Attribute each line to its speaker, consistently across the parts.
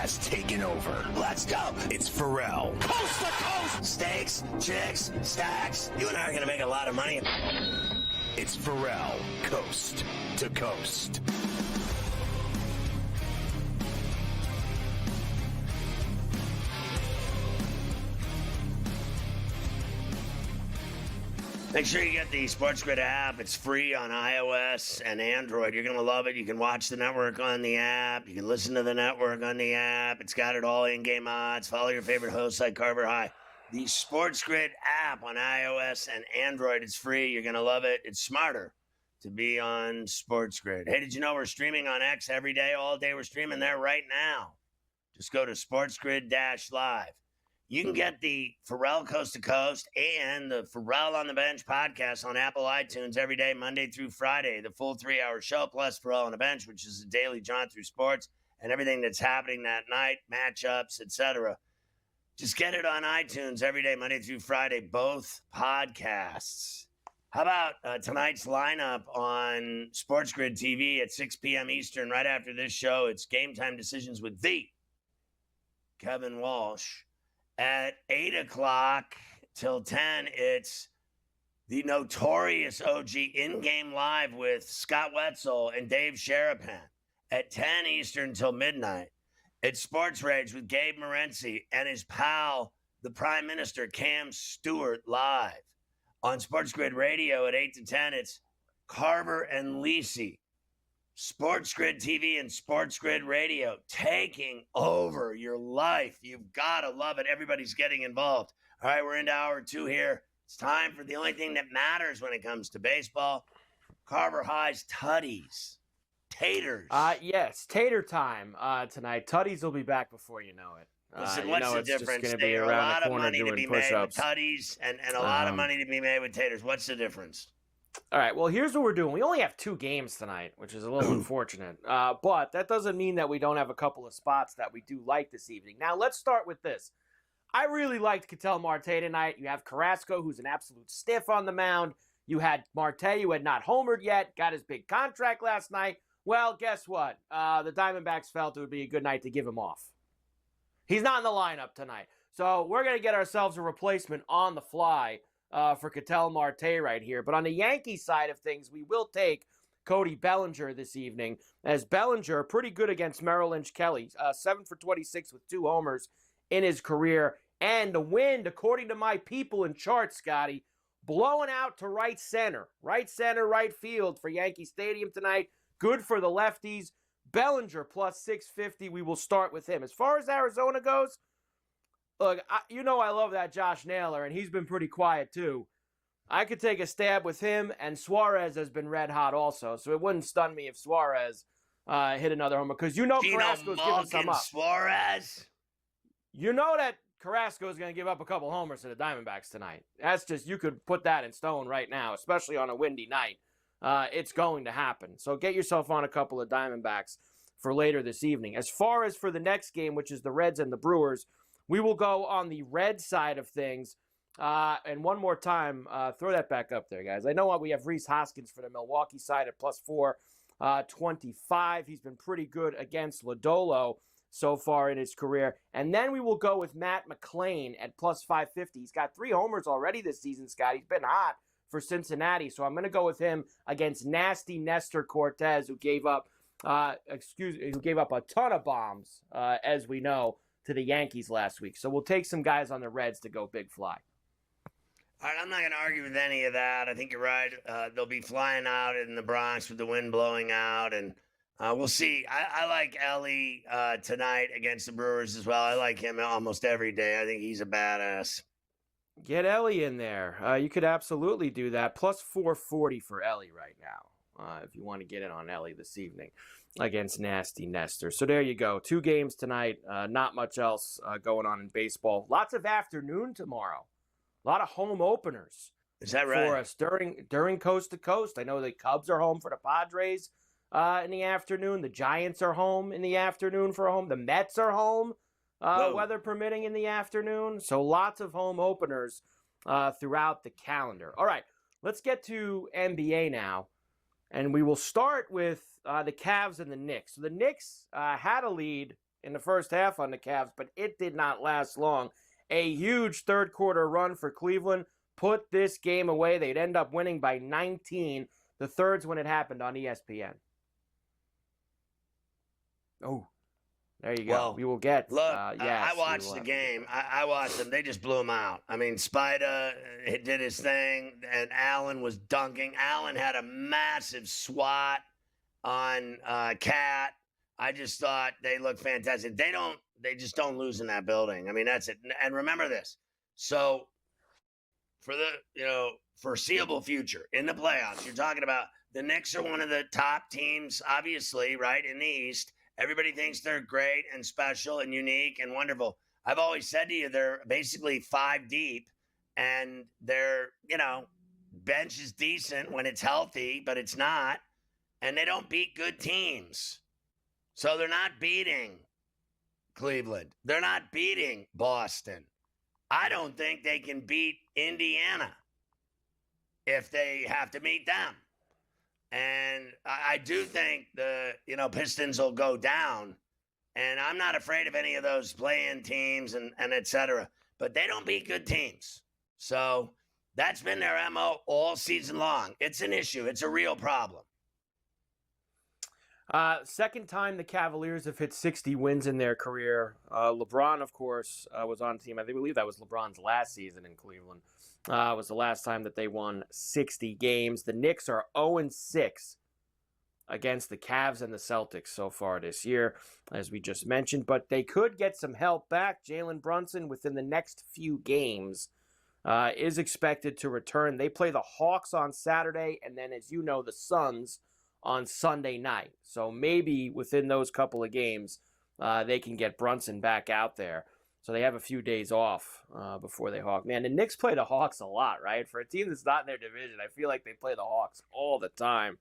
Speaker 1: has taken over. Let's go. It's Ferrall. Coast to coast. Steaks, chicks, stacks. You and I are going to make a lot of money. It's Ferrall, coast to coast.
Speaker 2: Make sure you get the SportsGrid app. It's free on iOS and Android. You're going to love it. You can watch the network on the app. You can listen to the network on the app. It's got it all in-game odds. Follow your favorite hosts like Carver High. The SportsGrid app on iOS and Android. It's free. You're going to love it. It's smarter to be on SportsGrid. Hey, did you know we're streaming on X every day, all day? We're streaming there right now. Just go to SportsGrid-Live. You can get the Ferrall Coast to Coast and the Ferrall on the Bench podcast on Apple iTunes every day, Monday through Friday. The full 3-hour show plus Ferrall on the Bench, which is a daily jaunt through sports and everything that's happening that night, matchups, etc. Just get it on iTunes every day, Monday through Friday, both podcasts. How about tonight's lineup on SportsGrid TV at 6 p.m. Eastern? Right after this show, it's Game Time Decisions with the Kevin Walsh. At 8 o'clock till 10, it's the notorious OG In-Game Live with Scott Wetzel and Dave Sharapan. At 10 Eastern till midnight, it's Sports Rage with Gabe Morency and his pal, the Prime Minister, Cam Stewart, live. On SportsGrid Radio at 8 to 10, it's Carver and Lisi. SportsGrid TV and SportsGrid Radio taking over your life. You've got to love it. Everybody's getting involved. All right, we're into hour 2 here. It's time for the only thing that matters when it comes to baseball. Carver High's Tutties. Taters.
Speaker 3: Yes, tater time tonight. Tutties will be back before you know it.
Speaker 2: Listen, what's the difference? There are a lot of money to be made with Tutties and a lot of money to be made with taters. What's the difference?
Speaker 3: All right, well, here's what we're doing. We only have 2 games tonight, which is a little unfortunate. But that doesn't mean that we don't have a couple of spots that we do like this evening. Now, let's start with this. I really liked Ketel Marte tonight. You have Carrasco, who's an absolute stiff on the mound. You had Marte, who had not homered yet, got his big contract last night. Well, guess what? The Diamondbacks felt it would be a good night to give him off. He's not in the lineup tonight. So we're going to get ourselves a replacement on the fly for Ketel Marte right here. But on the Yankees side of things, we will take Cody Bellinger this evening, as Bellinger, pretty good against Merrill Lynch Kelly, 7 for 26 with 2 homers in his career. And the wind, according to my people in charts, Scotty, blowing out to right center, right field for Yankee Stadium tonight. Good for the lefties. Bellinger plus 650. We will start with him. As far as Arizona goes, look, I love that Josh Naylor, and he's been pretty quiet too. I could take a stab with him, and Suarez has been red hot also, so it wouldn't stun me if Suarez hit another homer, because Carrasco's giving some up.
Speaker 2: Suarez?
Speaker 3: You know that Carrasco's going to give up a couple homers to the Diamondbacks tonight. That's just, you could put that in stone right now, especially on a windy night. It's going to happen. So get yourself on a couple of Diamondbacks for later this evening. As far as for the next game, which is the Reds and the Brewers, we will go on the red side of things. And one more time, throw that back up there, guys. I know we have Rhys Hoskins for the Milwaukee side at plus 425. He's been pretty good against Lodolo so far in his career. And then we will go with Matt McClain at plus 550. He's got 3 homers already this season, Scott. He's been hot for Cincinnati. So I'm going to go with him against nasty Nestor Cortez, who gave up a ton of bombs, as we know, to the Yankees last week. So we'll take some guys on the Reds to go big fly.
Speaker 2: All right, I'm not going to argue with any of that. I think you're right. They'll be flying out in the Bronx with the wind blowing out, and we'll see. I like Ellie tonight against the Brewers as well. I like him almost every day. I think he's a badass.
Speaker 3: Get Ellie in there. You could absolutely do that. Plus 440 for Ellie right now, if you want to get in on Ellie this evening against nasty Nestor. So there you go. 2 games tonight. Not much else going on in baseball. Lots of afternoon tomorrow. A lot of home openers.
Speaker 2: Is that right?
Speaker 3: For us during Coast to Coast. I know the Cubs are home for the Padres in the afternoon. The Giants are home in the afternoon for a home. The Mets are home, weather permitting, in the afternoon. So lots of home openers throughout the calendar. All right, let's get to NBA now. And we will start with the Cavs and the Knicks. So the Knicks had a lead in the first half on the Cavs, but it did not last long. A huge third quarter run for Cleveland put this game away. They'd end up winning by 19. The third's when it happened on ESPN. Oh, there you go.
Speaker 2: Well,
Speaker 3: we will get.
Speaker 2: Look,
Speaker 3: yes,
Speaker 2: I watched the game. I watched them. They just blew him out. I mean, Spida did his thing, and Allen was dunking. Allen had a massive swat on Cat. I just thought they looked fantastic. They just don't lose in that building. I mean, that's it. And remember this. So for the foreseeable future in the playoffs, you're talking about the Knicks are one of the top teams, obviously, right, in the East. Everybody thinks they're great and special and unique and wonderful. I've always said to you, they're basically 5 deep, and their bench is decent when it's healthy, but it's not. And they don't beat good teams. So they're not beating Cleveland. They're not beating Boston. I don't think they can beat Indiana if they have to meet them. And I do think the Pistons will go down. And I'm not afraid of any of those play-in teams and et cetera. But they don't beat good teams. So that's been their MO all season long. It's an issue. It's a real problem.
Speaker 3: Second time the Cavaliers have hit 60 wins in their career. LeBron, of course, was on the team. I believe that was LeBron's last season in Cleveland. Was the last time that they won 60 games. The Knicks are 0-6 against the Cavs and the Celtics so far this year, as we just mentioned. But they could get some help back. Jalen Brunson, within the next few games, is expected to return. They play the Hawks on Saturday, and then, as you know, the Suns on Sunday night. So maybe within those couple of games, they can get Brunson back out there. So they have a few days off before they Hawk. Man, the Knicks play the Hawks a lot, right? For a team that's not in their division, I feel like they play the Hawks all the time.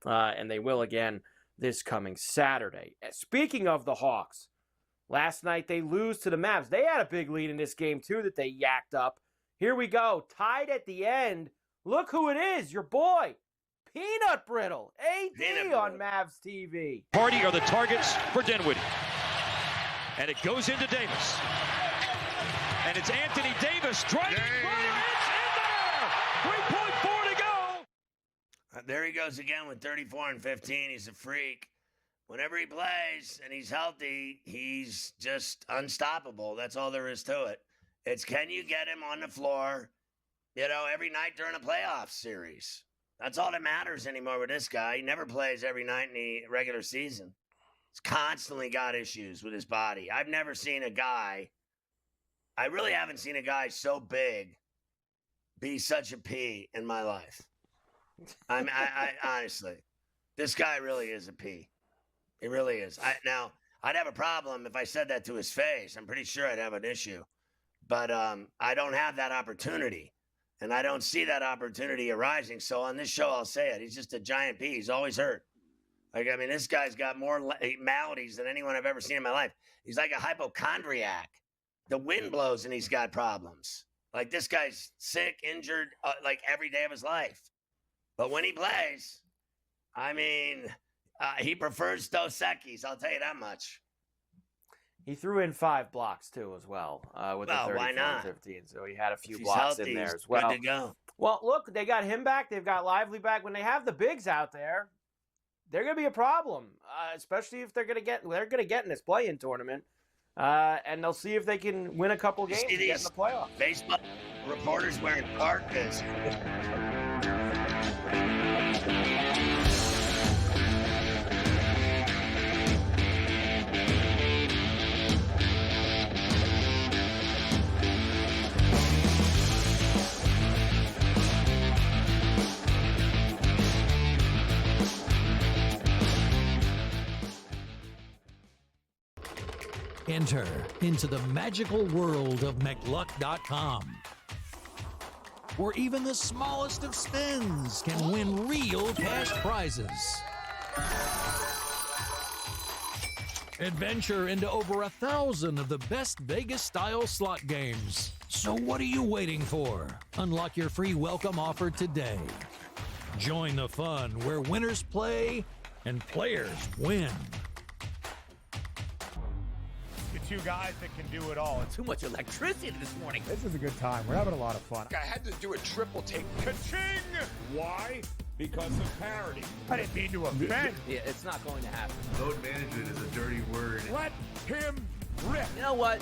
Speaker 3: And they will again this coming Saturday. Speaking of the Hawks, last night they lose to the Mavs. They had a big lead in this game, too, that they yacked up. Here we go. Tied at the end. Look who it is. Your boy, Peanut Brittle. AD on Mavs TV.
Speaker 4: Party are the targets for Dinwiddie. And it goes into Davis. And it's Anthony Davis driving. It's in there! 3.4 to go.
Speaker 2: There he goes again with 34 and 15. He's a freak. Whenever he plays and he's healthy, he's just unstoppable. That's all there is to it. It's can you get him on the floor, every night during a playoff series. That's all that matters anymore with this guy. He never plays every night in the regular season. He's constantly got issues with his body. I've never seen a guy, I really haven't seen a guy so big be such a P in my life. I honestly, this guy really is a P. He really is. Now, I'd have a problem if I said that to his face. I'm pretty sure I'd have an issue. But I don't have that opportunity. And I don't see that opportunity arising. So on this show, I'll say it. He's just a giant P. He's always hurt. This guy's got more maladies than anyone I've ever seen in my life. He's like a hypochondriac. The wind blows and he's got problems. This guy's sick, injured, every day of his life. But when he plays, he prefers Dos Equis. I'll tell you that much.
Speaker 3: He threw in 5 blocks, too, as well, with the 34 and 15. So he had a few blocks in there as well.
Speaker 2: Good to go.
Speaker 3: Well, look, they got him back. They've got Lively back. When they have the bigs out there, they're going to be a problem, especially if they're going to get in this play-in tournament. And they'll see if they can win a couple games and get in the playoffs.
Speaker 2: Baseball reporters wearing parkas.
Speaker 5: Enter into the magical world of McLuck.com, where even the smallest of spins can win real cash prizes. Adventure into over 1,000 of the best Vegas-style slot games. So what are you waiting for? Unlock your free welcome offer today. Join the fun where winners play and players win.
Speaker 6: two guys that can do it all.
Speaker 7: Too much electricity this morning.
Speaker 6: This is a good time. We're having a lot of fun.
Speaker 8: I had to do a triple take.
Speaker 6: Ka-ching!
Speaker 8: Why? Because of parity.
Speaker 6: I didn't mean to offend.
Speaker 7: Yeah, it's not going to happen.
Speaker 9: Load management is a dirty word.
Speaker 6: Let him rip.
Speaker 7: You know what?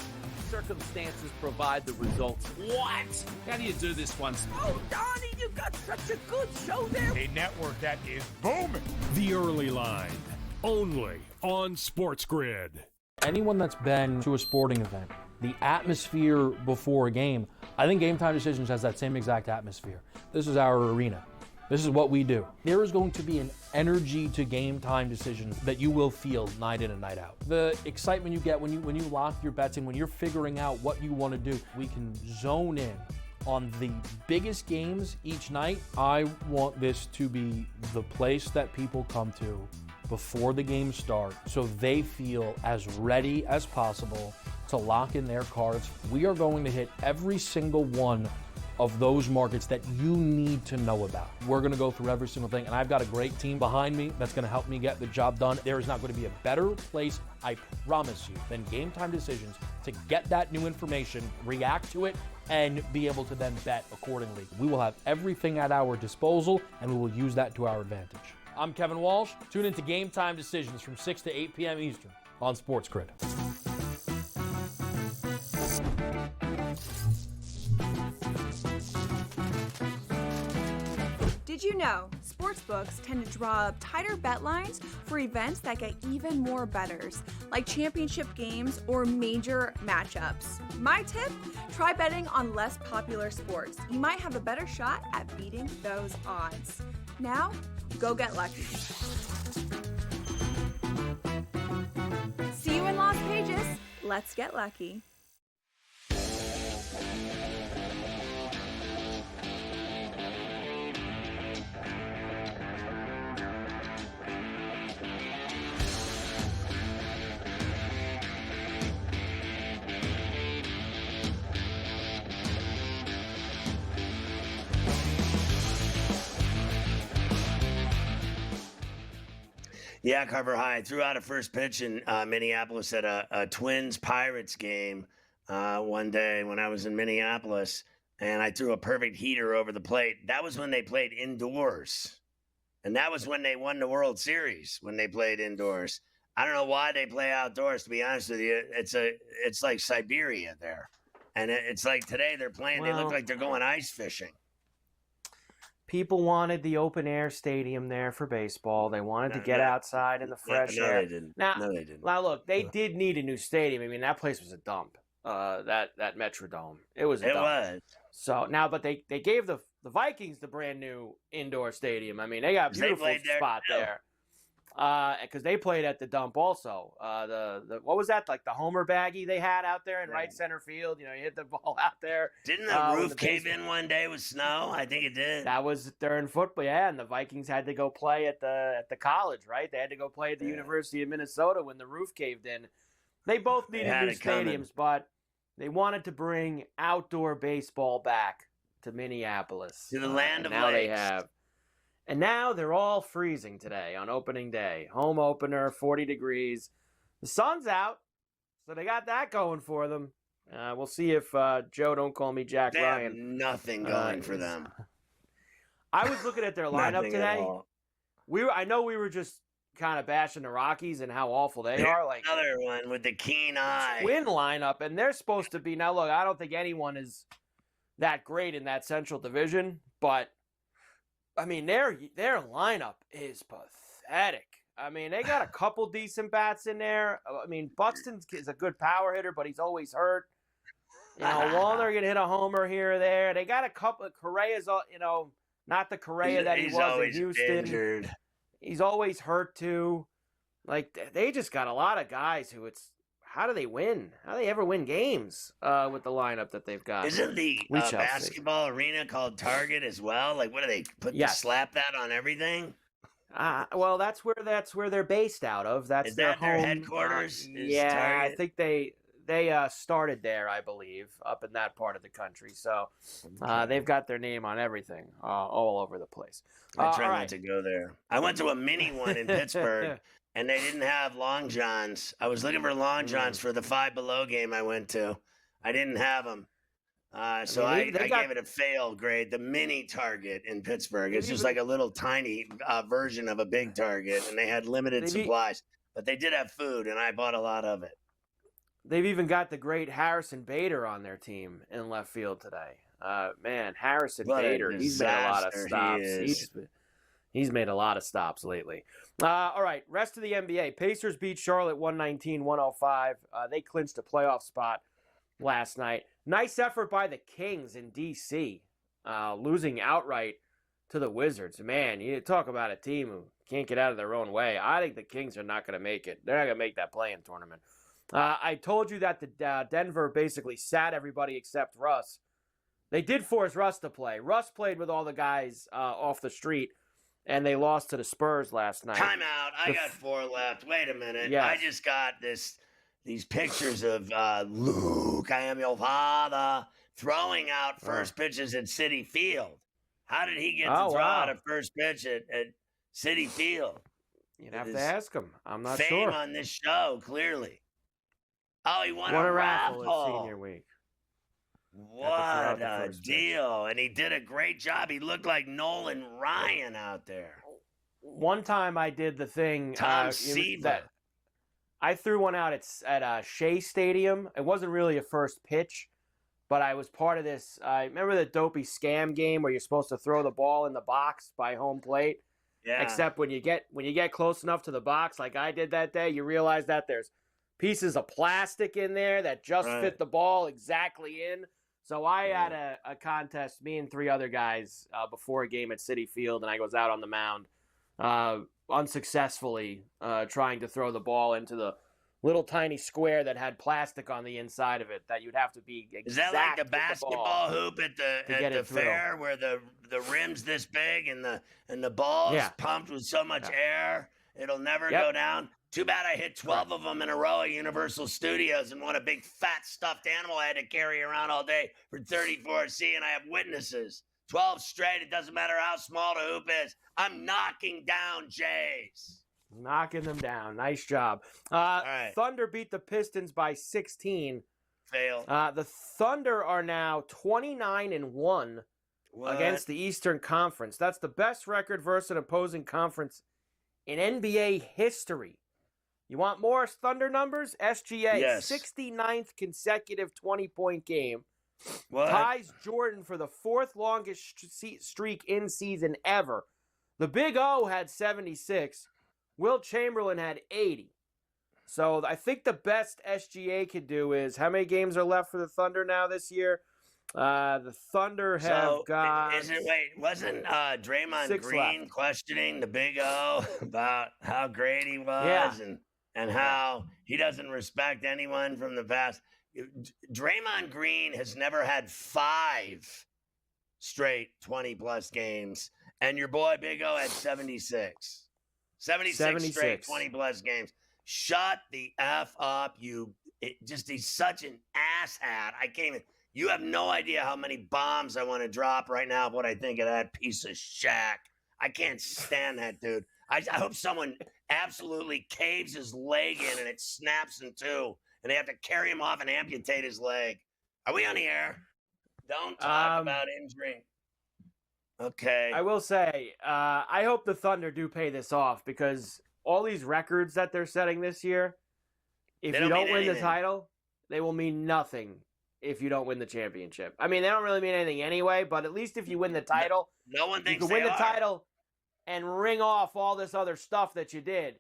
Speaker 7: Circumstances provide the results. What? How do you do this once? Oh, Donnie, you got such a good show there.
Speaker 6: A network that is booming.
Speaker 10: The Early Line, only on SportsGrid.
Speaker 11: Anyone that's been to a sporting event, the atmosphere before a game, I think Game Time Decisions has that same exact atmosphere. This is our arena. This is what we do. There is going to be an energy to Game Time Decisions that you will feel night in and night out. The excitement you get when you lock your bets in, when you're figuring out what you want to do, we can zone in on the biggest games each night. I want this to be the place that people come to before the games start so they feel as ready as possible to lock in their cards. We are going to hit every single one of those markets that you need to know about. We're gonna go through every single thing, and I've got a great team behind me that's gonna help me get the job done. There is not gonna be a better place, I promise you, than Game Time Decisions to get that new information, react to it, and be able to then bet accordingly. We will have everything at our disposal, and we will use that to our advantage. I'm Kevin Walsh. Tune into Game Time Decisions from 6 to 8 p.m. Eastern on SportsGrid.
Speaker 12: Did you know sportsbooks tend to draw up tighter bet lines for events that get even more bettors, like championship games or major matchups? My tip, try betting on less popular sports. You might have a better shot at beating those odds. Now, go get lucky. See you in Las Pages. Let's get lucky.
Speaker 2: Yeah, Carver High threw out a first pitch in Minneapolis at a Twins-Pirates game one day when I was in Minneapolis, and I threw a perfect heater over the plate. That was when they played indoors, and that was when they won the World Series, when they played indoors. I don't know why they play outdoors, to be honest with you. It's like Siberia there, and it's like today they're playing. They look like they're going ice fishing.
Speaker 3: People wanted the open air stadium there for baseball. They wanted to get outside in the fresh air.
Speaker 2: They didn't.
Speaker 3: Now,
Speaker 2: no, they didn't.
Speaker 3: Now, look, they did need a new stadium. I mean, that place was a dump. That Metrodome. It was a dump. It was. So now, but they gave the Vikings the brand new indoor stadium. I mean, they got a beautiful spot there. Because they played at the dump also. The what was that, like the homer baggie they had out there in right center field? You know, you hit the ball out there.
Speaker 2: Didn't the roof cave in one day with snow? I think it did.
Speaker 3: That was during football, yeah. And the Vikings had to go play at the college, right? They had to go play at the University of Minnesota when the roof caved in. They both needed new stadiums, but they wanted to bring outdoor baseball back to Minneapolis.
Speaker 2: To the land of
Speaker 3: now
Speaker 2: lakes.
Speaker 3: They have. And now they're all freezing today on opening day. Home opener, 40 degrees. The sun's out, so they got that going for them. We'll see if Joe don't call me Jack Ryan.
Speaker 2: Have nothing going for them.
Speaker 3: I was looking at their lineup today. I know we were just kind of bashing the Rockies and how awful they are. Like
Speaker 2: another one with the keen eye.
Speaker 3: Twin lineup, and they're supposed to be. Now, look, I don't think anyone is that great in that Central Division, but I mean, their lineup is pathetic. I mean, they got a couple decent bats in there. I mean, Buxton is a good power hitter, but he's always hurt. You know, Wallner can hit a homer here or there. They got a couple of Correa's, you know, not the Correa that he was in Houston.
Speaker 2: Injured.
Speaker 3: He's always hurt too. Like, they just got a lot of guys who how do they win? How do they ever win games with the lineup that they've got?
Speaker 2: Isn't the basketball arena called Target as well? Like, what do they put? Slap that on everything?
Speaker 3: Well, that's where they're based out of. That's
Speaker 2: their
Speaker 3: home
Speaker 2: headquarters.
Speaker 3: Yeah,
Speaker 2: Target?
Speaker 3: I think they started there, I believe, up in that part of the country. So they've got their name on everything all over the place.
Speaker 2: I try not to go there. I went to a mini one in Pittsburgh and they didn't have Long Johns. I was looking for Long Johns for the Five Below game I went to. I didn't have them. So I gave it a fail grade. The mini Target in Pittsburgh. It's just like a little tiny version of a big Target, and they had limited supplies. But they did have food, and I bought a lot of it.
Speaker 3: They've even got the great Harrison Bader on their team in left field today. Man, Harrison Bader, he's made a lot of stops. He's made a lot of stops lately. All right, rest of the NBA. Pacers beat Charlotte 119-105. They clinched a playoff spot last night. Nice effort by the Kings in D.C., losing outright to the Wizards. Man, you talk about a team who can't get out of their own way. I think the Kings are not going to make it. They're not going to make that play-in tournament. I told you that the Denver basically sat everybody except Russ. They did force Russ to play. Russ played with all the guys off the street, and they lost to the Spurs last night.
Speaker 2: Time out. I got 4 left. Wait a minute.
Speaker 3: Yes.
Speaker 2: I just got these pictures of Luke, I am your father, throwing out first pitches at Citi Field. How did he get to throw out a first pitch at Citi Field?
Speaker 3: You'd have to ask him. I'm not
Speaker 2: sure.
Speaker 3: sure.
Speaker 2: Fame on this show, clearly. Oh, he won
Speaker 3: a
Speaker 2: raffle
Speaker 3: at Senior Week.
Speaker 2: What a deal. And he did a great job. He looked like Nolan Ryan out there.
Speaker 3: One time I did the thing.
Speaker 2: Tom Seaver.
Speaker 3: I threw one out at Shea Stadium. It wasn't really a first pitch, but I was part of this. Remember the dopey scam game where you're supposed to throw the ball in the box by home plate?
Speaker 2: Yeah.
Speaker 3: Except when you get close enough to the box, like I did that day, you realize that there's pieces of plastic in there that just fit the ball exactly in. So I had a contest, me and 3 other guys, before a game at Citi Field, and I was out on the mound unsuccessfully trying to throw the ball into the little tiny square that had plastic on the inside of it that you'd have to be exact.
Speaker 2: Is that like the basketball hoop at the fair where the rim's this big and the ball's pumped with so much air it'll never go down? Too bad I hit 12 of them in a row at Universal Studios and what a big fat stuffed animal I had to carry around all day for 34C, and I have witnesses. 12 straight. It doesn't matter how small the hoop is. I'm knocking down Jays.
Speaker 3: Knocking them down. Nice job.
Speaker 2: Right.
Speaker 3: Thunder beat the Pistons by 16.
Speaker 2: Fail.
Speaker 3: The Thunder are now 29-1 against the Eastern Conference. That's the best record versus an opposing conference in NBA history. You want more Thunder numbers? SGA, 69th consecutive 20-point game. Ties Jordan for the 4th longest streak in season ever. The Big O had 76. Will Chamberlain had 80. So I think the best SGA could do is, how many games are left for the Thunder now this year? The Thunder have got...
Speaker 2: wasn't Draymond Green questioning the Big O about how great he was and how he doesn't respect anyone from the past? Draymond Green has never had 5 straight 20-plus games, and your boy Big O had 76. 76 straight 20-plus games. Shut the F up, he's such an asshat. I can't even... You have no idea how many bombs I want to drop right now of what I think of that piece of Shaq. I can't stand that dude. I hope someone absolutely caves his leg in and it snaps in 2, and they have to carry him off and amputate his leg. Are we on the air? Don't talk about injury. Okay.
Speaker 3: I will say, I hope the Thunder do pay this off, because all these records that they're setting this year, if you don't win the title, they will mean nothing if you don't win the championship. I mean, they don't really mean anything anyway, but at least if you win the title,
Speaker 2: no one thinks
Speaker 3: you can win the title and ring off all this other stuff that you did.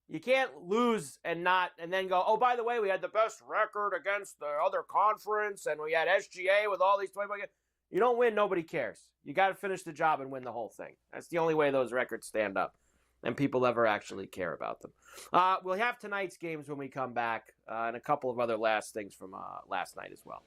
Speaker 3: You can't lose and then go, oh, by the way, we had the best record against the other conference, and we had SGA with all these 20 games. You don't win, nobody cares. You got to finish the job and win the whole thing. That's the only way those records stand up and people ever actually care about them. We'll have tonight's games when we come back, and a couple of other last things from last night as well.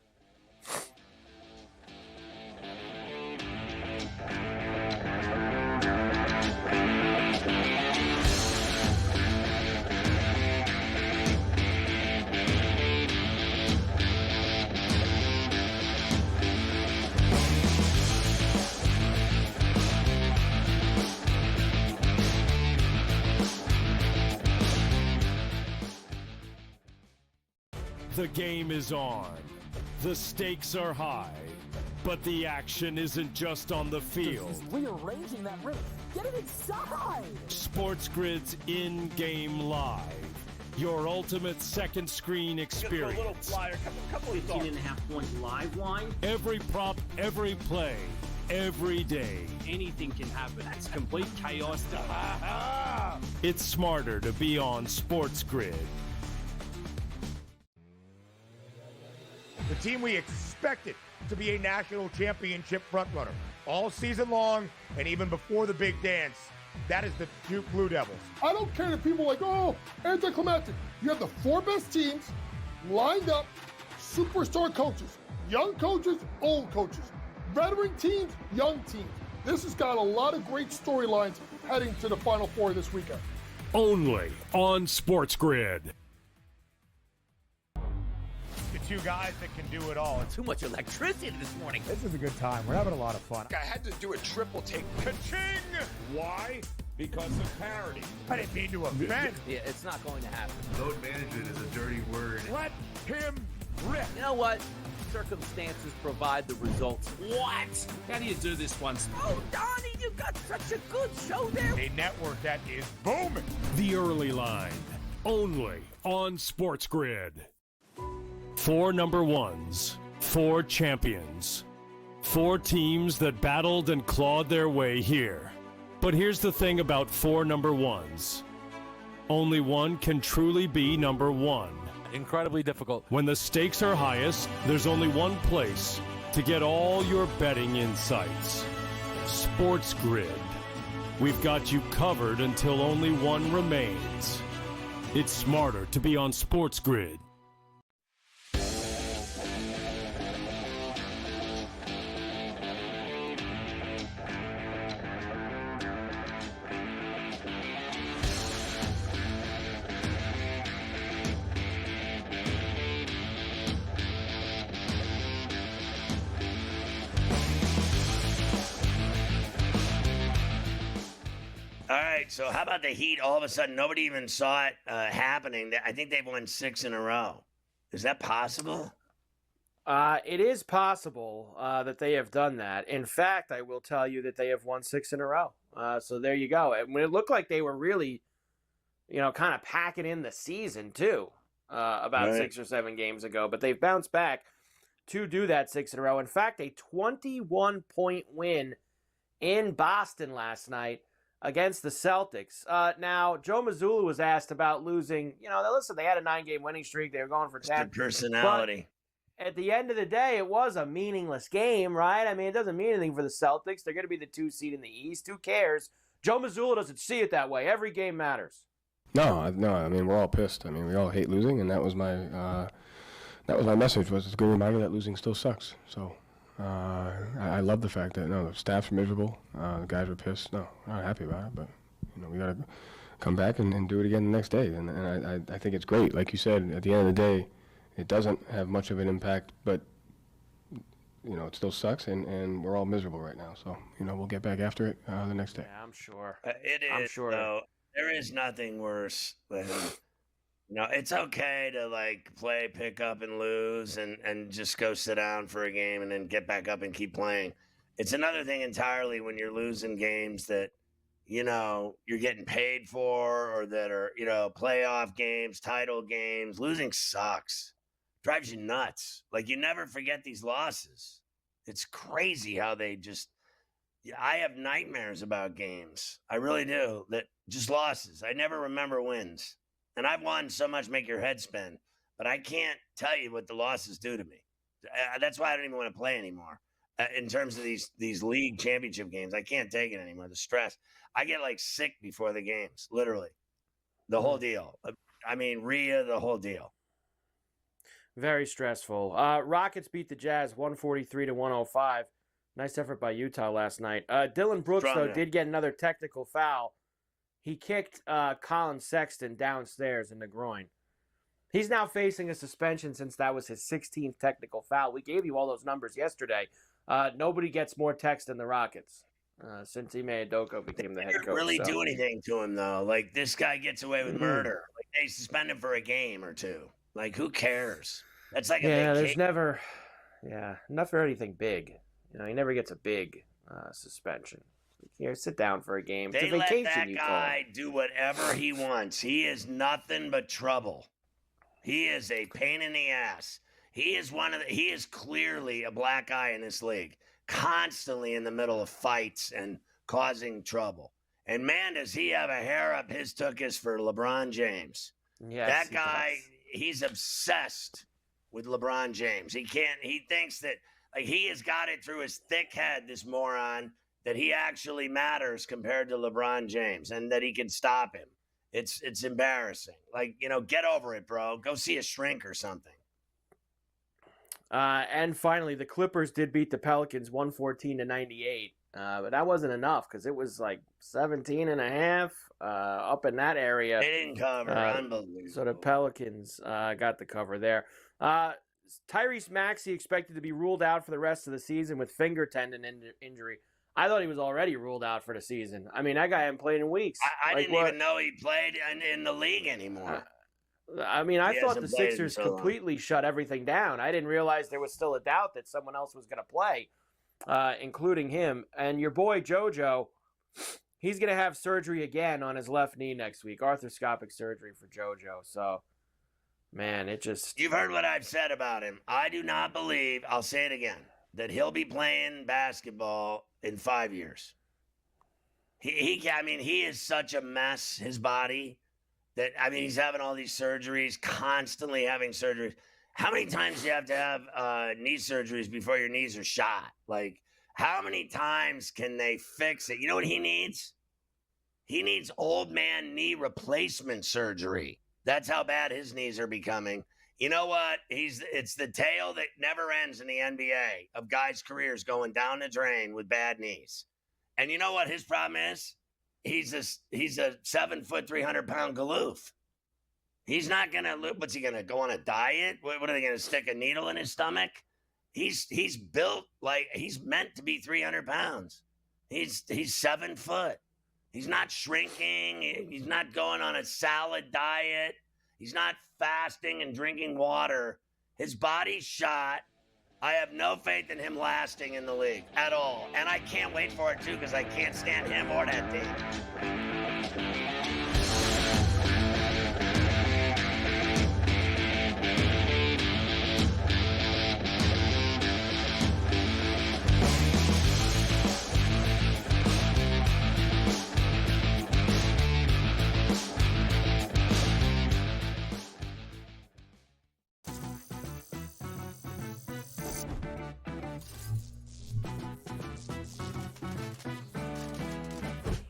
Speaker 10: The game is on. The stakes are high. But the action isn't just on the field.
Speaker 13: He's rearranging that ring. Get it inside!
Speaker 10: SportsGrid's in-game live. Your ultimate second screen experience.
Speaker 7: A little flyer, couple 18.5 point live line.
Speaker 10: Every prop, every play, every day.
Speaker 7: Anything can happen. That's complete chaos.
Speaker 10: It's smarter to be on SportsGrid.
Speaker 6: The team we expected to be a national championship frontrunner all season long and even before the big dance. That is the Duke Blue Devils.
Speaker 14: I don't care that people are like, oh, anticlimactic. You have the 4 best teams lined up, superstar coaches, young coaches, old coaches, veteran teams, young teams. This has got a lot of great storylines heading to the Final Four this weekend.
Speaker 10: Only on SportsGrid.
Speaker 6: The two guys that can do it all.
Speaker 7: Too much electricity this morning.
Speaker 6: This is a good time. We're having a lot of fun.
Speaker 8: I had to do a triple take.
Speaker 6: Ka-ching!
Speaker 8: Why? Because of parity.
Speaker 6: I didn't mean to offend.
Speaker 7: Yeah, it's not going to happen.
Speaker 9: Load management is a dirty word.
Speaker 6: Let him rip.
Speaker 7: You know what? Circumstances provide the results. What? How do you do this once? Oh, Donnie, you got such a good show there.
Speaker 6: A network that is booming.
Speaker 10: The early line. Only on SportsGrid. 4 number ones. 4 champions. 4 teams that battled and clawed their way here. But here's the thing about 4 number ones. Only one can truly be number one.
Speaker 11: Incredibly difficult.
Speaker 10: When the stakes are highest, there's only one place to get all your betting insights. SportsGrid. We've got you covered until only one remains. It's smarter to be on SportsGrid.
Speaker 2: All right, so how about the Heat? All of a sudden, nobody even saw it happening. I think they've won 6 in a row. Is that possible?
Speaker 3: It is possible that they have done that. In fact, I will tell you that they have won 6 in a row. So there you go. And it looked like they were really, kind of packing in the season too, about
Speaker 2: right.
Speaker 3: 6 or 7 games ago. But they've bounced back to do that 6 in a row. In fact, a 21-point win in Boston last night against the Celtics. Now, Joe Mazzulla was asked about losing. Listen, they had a 9-game winning streak. They were going for 10.
Speaker 2: It's the personality.
Speaker 3: But at the end of the day, it was a meaningless game, right? I mean, it doesn't mean anything for the Celtics. They're going to be the 2 seed in the East. Who cares? Joe Mazzulla doesn't see it that way. Every game matters.
Speaker 15: No. I mean, we're all pissed. I mean, we all hate losing, and that was my message. Was a good reminder that losing still sucks. So. I love the fact that the staff's miserable, the guys are pissed. No, we're not happy about it, but we got to come back and do it again the next day. And I think it's great. Like you said, at the end of the day, it doesn't have much of an impact, but it still sucks, and we're all miserable right now. So we'll get back after it the next day.
Speaker 3: Yeah, I'm sure.
Speaker 2: I'm sure. Though, there is nothing worse than. It's okay to play, pick up and lose and just go sit down for a game and then get back up and keep playing. It's another thing entirely when you're losing games that, you're getting paid for or that are, playoff games, title games. Losing sucks. Drives you nuts. You never forget these losses. It's crazy how they just I have nightmares about games. I really do. That just losses. I never remember wins. And I've won so much make your head spin, but I can't tell you what the losses do to me. That's why I don't even want to play anymore. In terms of these league championship games, I can't take it anymore. The stress. I get sick before the games, literally. The whole deal. I mean, Rhea, the whole deal.
Speaker 3: Very stressful. Rockets beat the Jazz 143-105. Nice effort by Utah last night. Dylan Brooks, though, did get another technical foul. He kicked Colin Sexton downstairs in the groin. He's now facing a suspension since that was his 16th technical foul. We gave you all those numbers yesterday. Nobody gets more techs than the Rockets since Ime Udoka became the head coach.
Speaker 2: They didn't really do anything to him, though. This guy gets away with murder. They suspend him for a game or 2. Like, who cares? That's like a
Speaker 3: there's
Speaker 2: vacation.
Speaker 3: never, not for anything big. He never gets a big suspension. Here, sit down for a game.
Speaker 2: They
Speaker 3: it's a vacation,
Speaker 2: let that
Speaker 3: you
Speaker 2: guy do whatever he wants. He is nothing but trouble. He is a pain in the ass. He is clearly a black eye in this league, constantly in the middle of fights and causing trouble. And man, does he have a hair up his tuchus for LeBron James.
Speaker 3: Yes,
Speaker 2: that guy, he's obsessed with LeBron James. He thinks that, like, he has got it through his thick head, this moron, that he actually matters compared to LeBron James and that he can stop him. It's embarrassing. Like, get over it, bro. Go see a shrink or something.
Speaker 3: And finally, the Clippers did beat the Pelicans 114-98. But that wasn't enough because it was like 17.5 up in that area.
Speaker 2: They didn't cover. Unbelievable.
Speaker 3: So the Pelicans got the cover there. Tyrese Maxey expected to be ruled out for the rest of the season with finger tendon injury. I thought he was already ruled out for the season. I mean, that guy hadn't played in weeks.
Speaker 2: I didn't even know he played in the league anymore.
Speaker 3: I thought the Sixers completely shut everything down. I didn't realize there was still a doubt that someone else was going to play, including him. And your boy JoJo, he's going to have surgery again on his left knee next week, arthroscopic surgery for JoJo. So, man, it just...
Speaker 2: You've heard what I've said about him. I do not believe, I'll say it again, that he'll be playing basketball in 5 years. He is such a mess, his body, that, he's having all these surgeries, constantly having surgeries. How many times do you have to have knee surgeries before your knees are shot? Like, how many times can they fix it? You know what he needs? He needs old man knee replacement surgery. That's how bad his knees are becoming. You know what? It's the tale that never ends in the NBA of guys' careers going down the drain with bad knees. And you know what his problem is? He's a 7-foot, 300-pound galoof. He's not gonna. What's he gonna go on a diet? What are they gonna stick a needle in his stomach? He's built like he's meant to be 300 pounds. He's 7 foot. He's not shrinking. He's not going on a salad diet. He's not fasting and drinking water. His body's shot. I have no faith in him lasting in the league at all. And I can't wait for it, too, because I can't stand him or that team.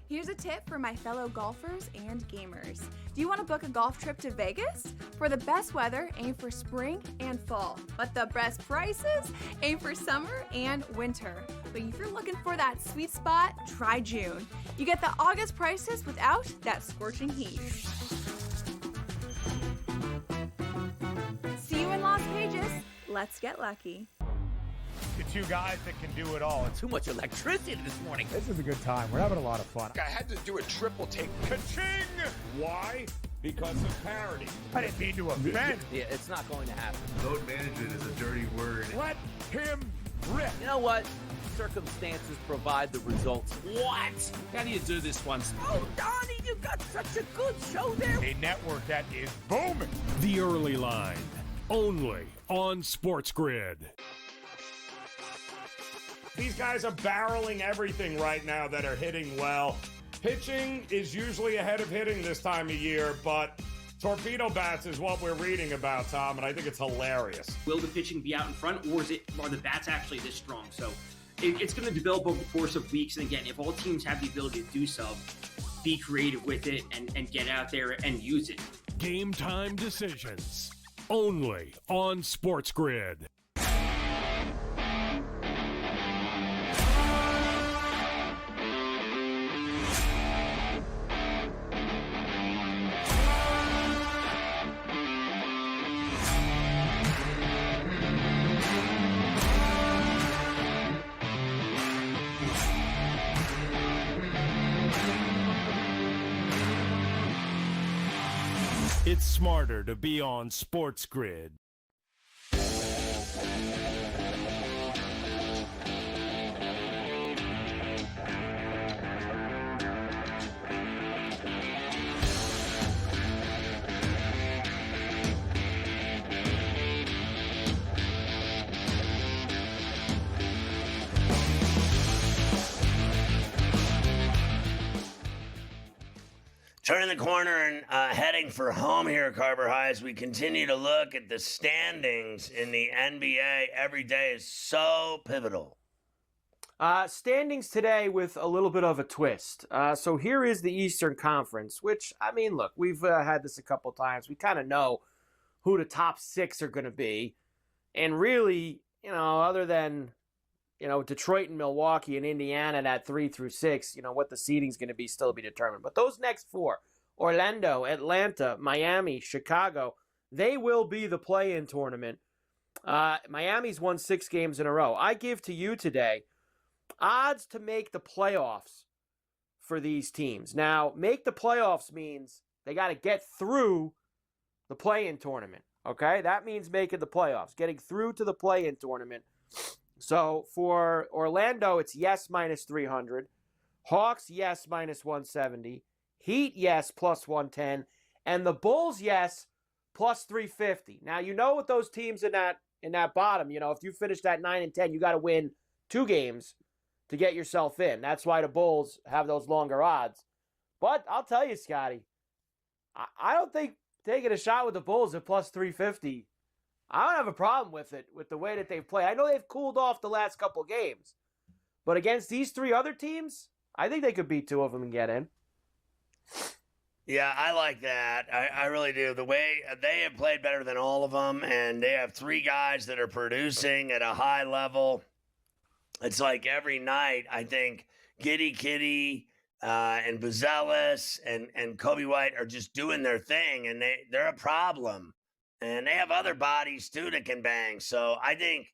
Speaker 12: Here's a tip for my fellow golfers and gamers. Do you want to book a golf trip to Vegas? For the best weather, aim for spring and fall. But the best prices, aim for summer and winter. But if you're looking for that sweet spot, try June. You get the August prices without that scorching heat. See you in Las Vegas. Let's get lucky.
Speaker 6: The two guys that can do it all.
Speaker 7: Too much electricity this morning.
Speaker 6: This is a good time. We're having a lot of fun.
Speaker 8: I had to do a triple take. Ka-ching! Why? Because of parity.
Speaker 6: I didn't mean to offend.
Speaker 7: Yeah, it's not going to happen.
Speaker 9: Load management is a dirty word.
Speaker 6: Let him rip.
Speaker 7: You know what? Circumstances provide the results. What? How do you do this one? Oh, Donnie, you got such a good show there.
Speaker 6: A network that is booming.
Speaker 10: The Early Line, only on SportsGrid.
Speaker 8: These guys are barreling everything right now that are hitting well. Pitching is usually ahead of hitting this time of year, but torpedo bats is what we're reading about, Tom, and I think it's hilarious.
Speaker 16: Will the pitching be out in front, or are the bats actually this strong? So it's going to develop over the course of weeks. And again, if all teams have the ability to do so, be creative with it and get out there and use it.
Speaker 10: Game time decisions, only on SportsGrid. It's smarter to be on SportsGrid.
Speaker 2: Turning the corner and heading for home here, Carver High, as we continue to look at the standings in the NBA. Every day is so pivotal.
Speaker 3: Standings today with a little bit of a twist. So here is the Eastern Conference, which, I mean, look, we've had this a couple times. We kind of know who the top 6 are going to be. And really, other than, Detroit and Milwaukee and Indiana at 3 through 6, what the seeding's going to be still to be determined. But those next 4, Orlando, Atlanta, Miami, Chicago, they will be the play-in tournament. Miami's won 6 games in a row. I give to you today odds to make the playoffs for these teams. Now, make the playoffs means they got to get through the play-in tournament, okay? That means making the playoffs, getting through to the play-in tournament. So for Orlando, it's yes minus 300. Hawks, yes minus 170. Heat, yes plus 110. And the Bulls, yes plus 350. Now, with those teams in that bottom, if you finish that 9 and 10, you got to win 2 games to get yourself in. That's why the Bulls have those longer odds. But I'll tell you, Scotty, I don't think taking a shot with the Bulls at plus 350, I don't have a problem with it, with the way that they've played. I know they've cooled off the last couple games, but against these 3 other teams, I think they could beat 2 of them and get in.
Speaker 2: Yeah, I like that. I really do. The way they have played better than all of them, and they have 3 guys that are producing at a high level. It's like every night, I think Giddy Kitty and Buzelis and Kobe White are just doing their thing, and they're a problem. And they have other bodies, too, that can bang. So I think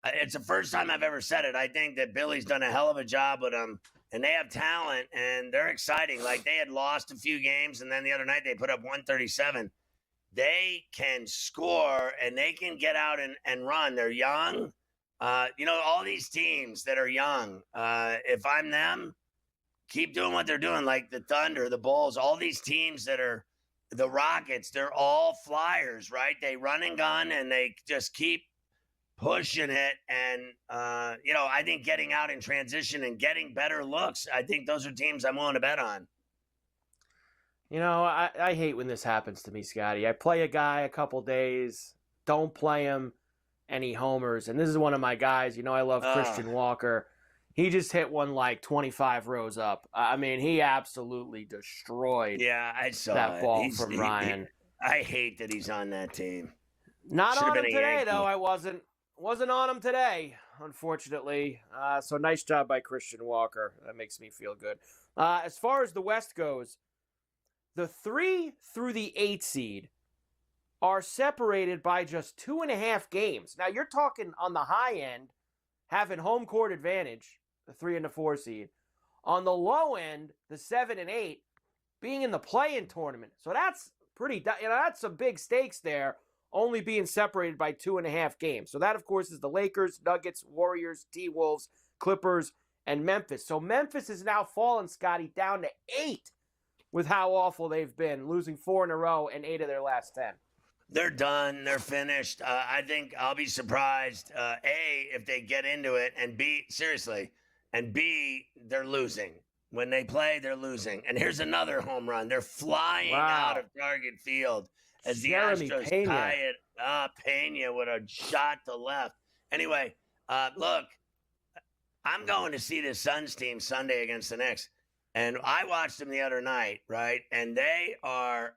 Speaker 2: it's the first time I've ever said it. I think that Billy's done a hell of a job with them. And they have talent, and they're exciting. Like, they had lost a few games, and then the other night they put up 137. They can score, and they can get out and run. They're young. All these teams that are young, if I'm them, keep doing what they're doing, like the Thunder, the Bulls, all these teams that are the Rockets, they're all flyers, right? They run and gun, and they just keep pushing it. And, I think getting out in transition and getting better looks, I think those are teams I'm willing to bet on.
Speaker 3: I hate when this happens to me, Scotty. I play a guy a couple days, don't play him, and he homers. And this is one of my guys. I love Christian Walker. He just hit one like 25 rows up. I mean, he absolutely destroyed
Speaker 2: I saw
Speaker 3: that ball from Ryan.
Speaker 2: I hate that he's on that team.
Speaker 3: Not on him today, though. I wasn't on him today, unfortunately. So nice job by Christian Walker. That makes me feel good. As far as the West goes, the 3 through the 8 seed are separated by just 2.5 games. Now, you're talking on the high end, having home court advantage, the 3 and the 4 seed. On the low end, the 7 and 8 being in the play-in tournament. So that's that's some big stakes there, only being separated by 2.5 games. So that, of course, is the Lakers, Nuggets, Warriors, T-Wolves, Clippers, and Memphis. So Memphis has now fallen, Scotty, down to 8 with how awful they've been, losing 4 in a row and 8 of their last 10.
Speaker 2: They're done. They're finished. I think I'll be surprised, A, if they get into it, and B, seriously, and B, they're losing. When they play, they're losing. And here's another home run. They're flying out of Target Field as the Astros tie it up. Pena with a shot to left. Anyway, look, I'm going to see the Suns team Sunday against the Knicks. And I watched them the other night, right? And they are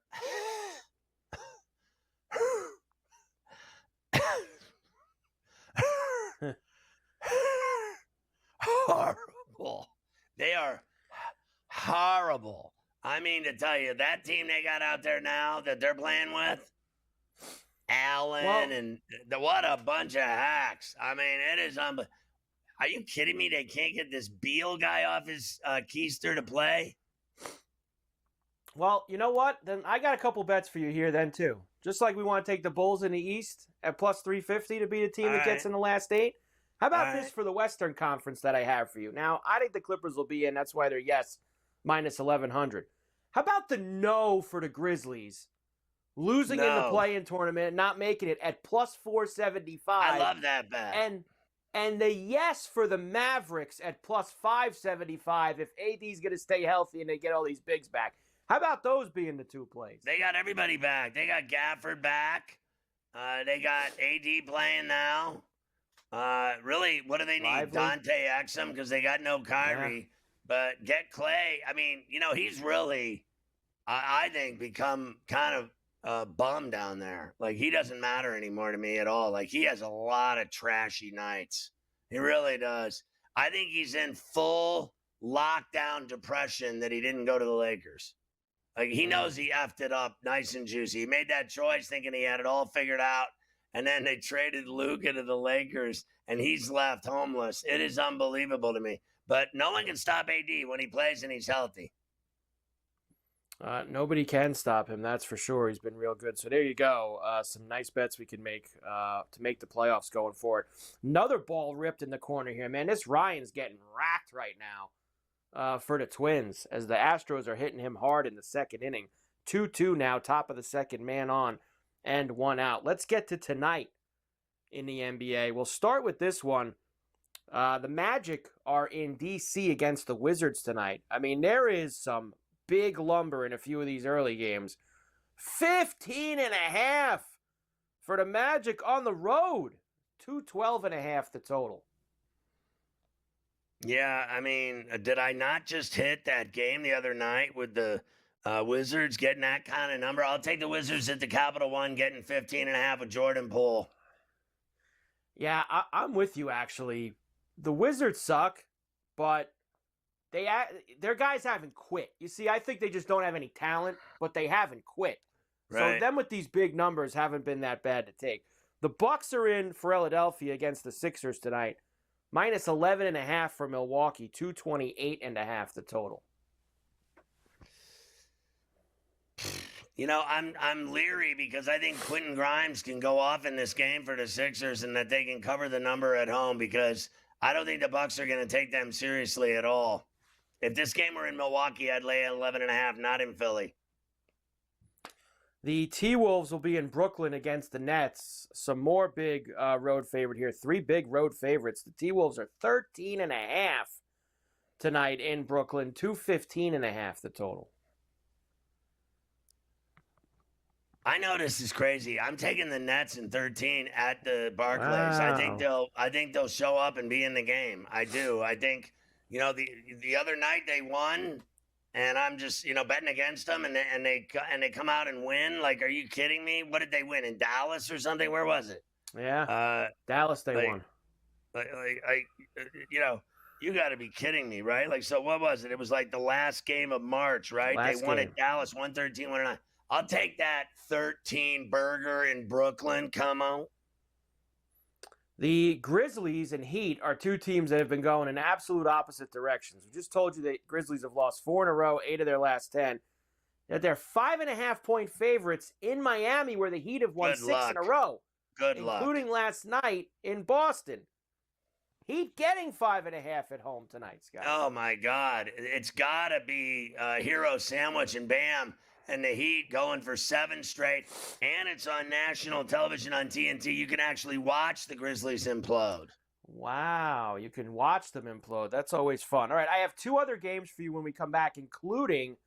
Speaker 2: horrible. They are horrible. I mean, to tell you, that team they got out there now that they're playing with, Allen, and what a bunch of hacks. I mean, it is unbelievable. Are you kidding me? They can't get this Beal guy off his keister to play?
Speaker 3: Well, you know what? Then I got a couple bets for you here then, too. Just like we want to take the Bulls in the East at plus 350 to be the team that gets in the last 8. How about this for the Western Conference that I have for you? Now, I think the Clippers will be in. That's why they're minus 1,100. How about the no for the Grizzlies? Losing in the play-in tournament and not making it at plus 475.
Speaker 2: I love that bet.
Speaker 3: And the yes for the Mavericks at plus 575 if AD's going to stay healthy and they get all these bigs back. How about those being the 2 plays?
Speaker 2: They got everybody back. They got Gafford back. They got AD playing now. Really, what do they need?
Speaker 3: Lively.
Speaker 2: Dante Exum because they got no Kyrie.
Speaker 3: Yeah.
Speaker 2: But get Clay. I mean, he's really, I think, become kind of bum down there. Like, he doesn't matter anymore to me at all. Like, he has a lot of trashy nights. He really does. I think he's in full lockdown depression that he didn't go to the Lakers. Like, he knows he effed it up nice and juicy. He made that choice thinking he had it all figured out, and then they traded Luka to the Lakers, and he's left homeless. It is unbelievable to me. But no one can stop AD when he plays and he's healthy.
Speaker 3: Nobody can stop him, that's for sure. He's been real good. So there you go. Some nice bets we can make to make the playoffs going forward. Another ball ripped in the corner here, man. This Ryan's getting racked right now for the Twins as the Astros are hitting him hard in the second inning. 2-2 now, top of the second, man on and 1 out. Let's get to tonight in the NBA. We'll start with this one. The Magic are in D.C. against the Wizards tonight. I mean, there is some big lumber in a few of these early games. 15.5 for the Magic on the road. 212.5 the total.
Speaker 2: Yeah, I mean, did I not just hit that game the other night with the Wizards getting that kind of number? I'll take the Wizards at the Capital One getting 15.5 with Jordan Poole.
Speaker 3: Yeah, I'm with you, actually. The Wizards suck, but their guys haven't quit. You see, I think they just don't have any talent, but they haven't quit.
Speaker 2: Right.
Speaker 3: So them with these big numbers haven't been that bad to take. The Bucks are in Philadelphia against the Sixers tonight. Minus 11.5 for Milwaukee. 228.5 the total.
Speaker 2: I'm leery because I think Quentin Grimes can go off in this game for the Sixers and that they can cover the number at home because I don't think the Bucks are going to take them seriously at all. If this game were in Milwaukee, I'd lay at 11.5, not in Philly.
Speaker 3: The T-Wolves will be in Brooklyn against the Nets. Some more big road favorite here. 3 big road favorites. The T-Wolves are 13.5 tonight in Brooklyn. 215.5 the total.
Speaker 2: I know this is crazy. I'm taking the Nets in 13 at the Barclays.
Speaker 3: Wow.
Speaker 2: I think they'll show up and be in the game. I do. I think the other night they won, and I'm just betting against them, and they come out and win. Like, are you kidding me? What did they win in Dallas or something? Where was it?
Speaker 3: Yeah, Dallas they won.
Speaker 2: You got to be kidding me, right? Like, so what was it? It was like the last game of March, right? They won at Dallas 113, 109. I'll take that 13 burger in Brooklyn. Come on.
Speaker 3: The Grizzlies and Heat are 2 teams that have been going in absolute opposite directions. We just told you that Grizzlies have lost 4 in a row, 8 of their last 10. That they're 5.5-point favorites in Miami, where the Heat have won 6 in a row.
Speaker 2: Good luck.
Speaker 3: Including last night in Boston. Heat getting 5.5 at home tonight, Scott.
Speaker 2: Oh, my God. It's got to be Hero Sandwich and Bam. And the Heat going for 7 straight. And it's on national television on TNT. You can actually watch the Grizzlies implode.
Speaker 3: Wow, you can watch them implode. That's always fun. All right, I have 2 other games for you when we come back, including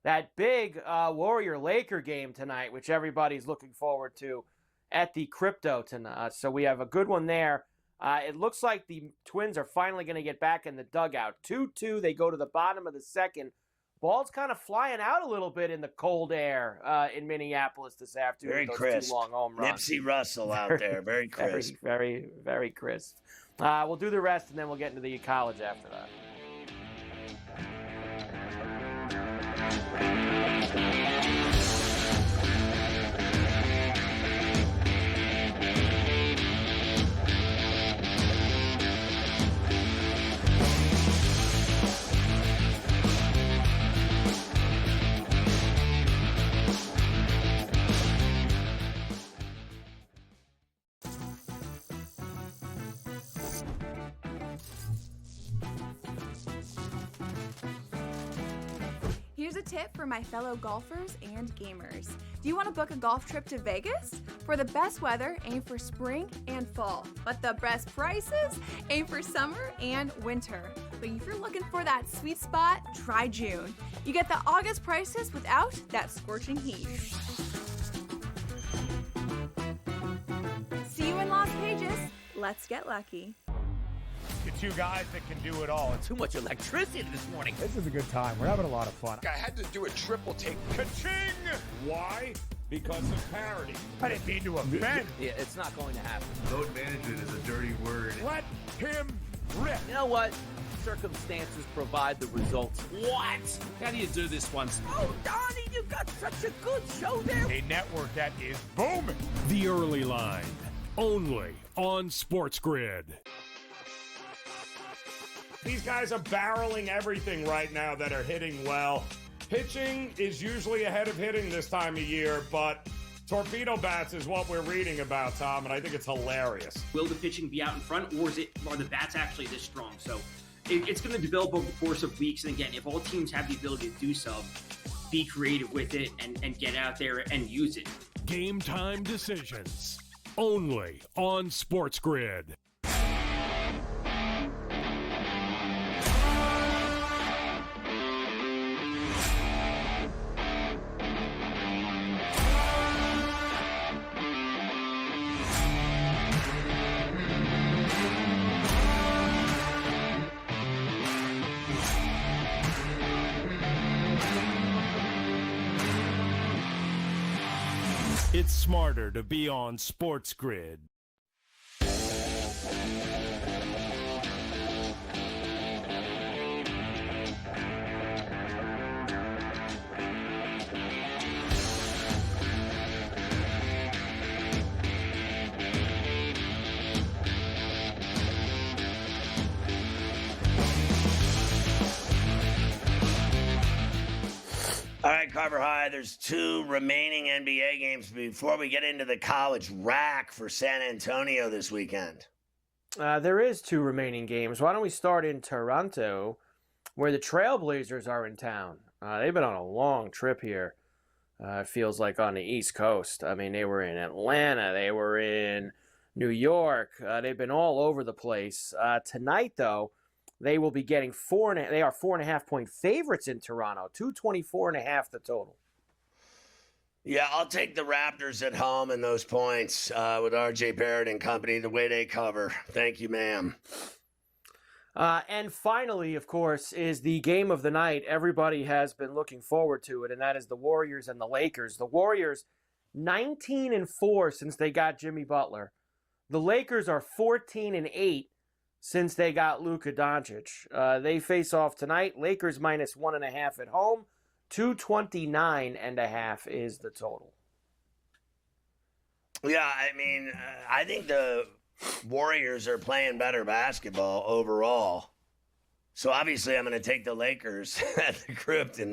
Speaker 3: that big Warrior-Laker game tonight, which everybody's looking forward to at the Crypto tonight. So we have a good one there. It looks like the Twins are finally going to get back in the dugout. 2-2, they go to the bottom of the second. Ball's kind of flying out a little bit in the cold air in Minneapolis this afternoon.
Speaker 2: Very
Speaker 3: those
Speaker 2: crisp.
Speaker 3: 2 long home runs.
Speaker 2: Nipsey Russell out there. Very crisp.
Speaker 3: Very, very crisp. We'll do the rest, and then we'll get into the college after that.
Speaker 12: Here's a tip for my fellow golfers and gamers. Do you want to book a golf trip to Vegas? For the best weather, aim for spring and fall. But the best prices, aim for summer and winter. But if you're looking for that sweet spot, try June. You get the August prices without that scorching heat. See you in Lost Pages. Let's get lucky.
Speaker 6: The two guys that can do it all.
Speaker 7: Too much electricity this morning.
Speaker 6: This is a good time. We're having a lot of fun.
Speaker 1: I had to do a triple take.
Speaker 6: Ka-ching!
Speaker 8: Why? Because of parity.
Speaker 6: I didn't mean to offend.
Speaker 7: Yeah, it's not going to happen.
Speaker 9: Load management is a dirty word.
Speaker 6: Let him rip.
Speaker 7: You know what? Circumstances provide the results. What? How do you do this once? Oh, Donnie, you got such a good show there.
Speaker 6: A network that is booming.
Speaker 10: The Early Line, only on SportsGrid.
Speaker 8: These guys are barreling everything right now that are hitting well. Pitching is usually ahead of hitting this time of year, but torpedo bats is what we're reading about, Tom, and I think it's hilarious.
Speaker 16: Will the pitching be out in front, or are the bats actually this strong? So it's going to develop over the course of weeks. And again, if all teams have the ability to do so, be creative with it and get out there and use it.
Speaker 10: Game time decisions, only on SportsGrid. It's smarter to be on SportsGrid.
Speaker 2: All right, Carver High, there's 2 remaining NBA games before we get into the college rack for San Antonio this weekend.
Speaker 3: There is 2 remaining games. Why don't we start in Toronto, where the Trailblazers are in town. They've been on a long trip here, it feels like, on the East Coast. I mean, they were in Atlanta. They were in New York. They've been all over the place. Tonight, though, they will be getting they are 4.5-point favorites in Toronto. 224.5 the total.
Speaker 2: Yeah, I'll take the Raptors at home and those points with RJ Barrett and company, the way they cover. Thank you, ma'am.
Speaker 3: And finally, of course, is the game of the night. Everybody has been looking forward to it, and that is the Warriors and the Lakers. The Warriors, 19-4 since they got Jimmy Butler. The Lakers are 14-8 since they got Luka Doncic. They face off tonight. Lakers minus 1.5 at home. 229.5 is the total.
Speaker 2: Yeah, I mean, I think the Warriors are playing better basketball overall. So obviously I'm going to take the Lakers at the crypt in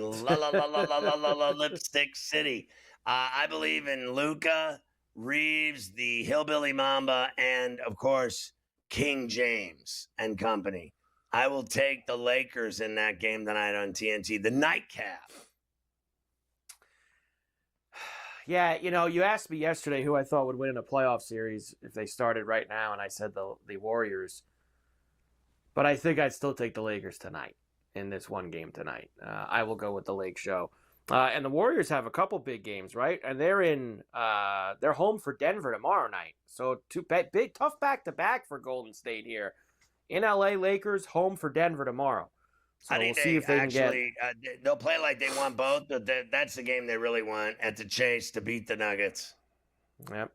Speaker 2: Lipstick City. I believe in Luka, Reeves, the Hillbilly Mamba, and, of course, King James and company. I will take the Lakers in that game tonight on TNT, the nightcap.
Speaker 3: Yeah, you know, you asked me yesterday who I thought would win in a playoff series if they started right now, and I said the Warriors. But I think I'd still take the Lakers tonight in this one game tonight. I will go with the Lake Show. And the Warriors have a couple big games, right? And they're home for Denver tomorrow night. So big, tough back-to-back for Golden State here. In LA, Lakers, home for Denver tomorrow. So
Speaker 2: I think
Speaker 3: we'll see if they
Speaker 2: actually, can get... they'll play like they want both, but that's the game they really want at the Chase to beat the Nuggets.
Speaker 3: Yep.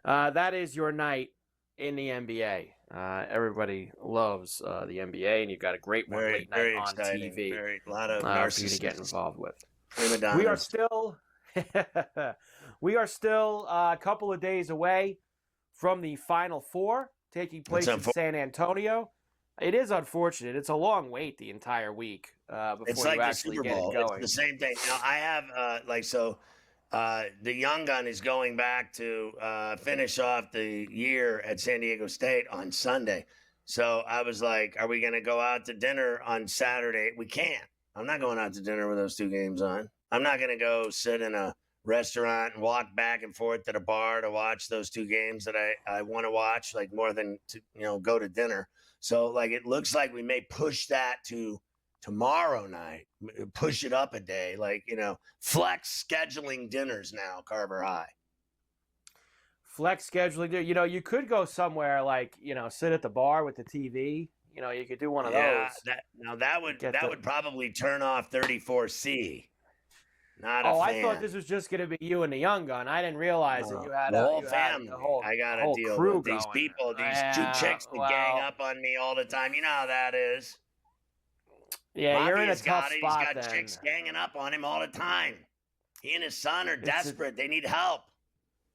Speaker 3: That is your night in the NBA. Everybody loves the NBA, and you've got a great one late night on
Speaker 2: exciting.
Speaker 3: TV.
Speaker 2: A lot of
Speaker 3: for you to get involved with.
Speaker 2: We
Speaker 3: are still a couple of days away from the Final Four taking place in San Antonio. It is unfortunate. It's a long wait the entire week before
Speaker 2: it's
Speaker 3: you
Speaker 2: like
Speaker 3: actually
Speaker 2: the Super
Speaker 3: get
Speaker 2: Bowl.
Speaker 3: it going.
Speaker 2: It's the same thing. Now, I have the young gun is going back to finish off the year at San Diego State on Sunday. So I was like, are we going to go out to dinner on Saturday? We can't. I'm not going out to dinner with those 2 games on. I'm not going to go sit in a restaurant and walk back and forth to the bar to watch those 2 games that I want to watch, like more than to, go to dinner. So like, it looks like we may push that to tomorrow night, push it up a day, like, flex scheduling dinners now, Carver High.
Speaker 3: Flex scheduling, you could go somewhere like, sit at the bar with the TV. You could do one of those.
Speaker 2: That would probably turn off 34C. Not a fan.
Speaker 3: I thought this was just going to be you and the young gun. I didn't realize that you had
Speaker 2: the whole family. I got to deal with these people, these 2 chicks that gang up on me all the time. You know how that is.
Speaker 3: Yeah,
Speaker 2: Bobby
Speaker 3: you're in a tough spot.
Speaker 2: He's got chicks ganging up on him all the time. He and his son are desperate. They need help.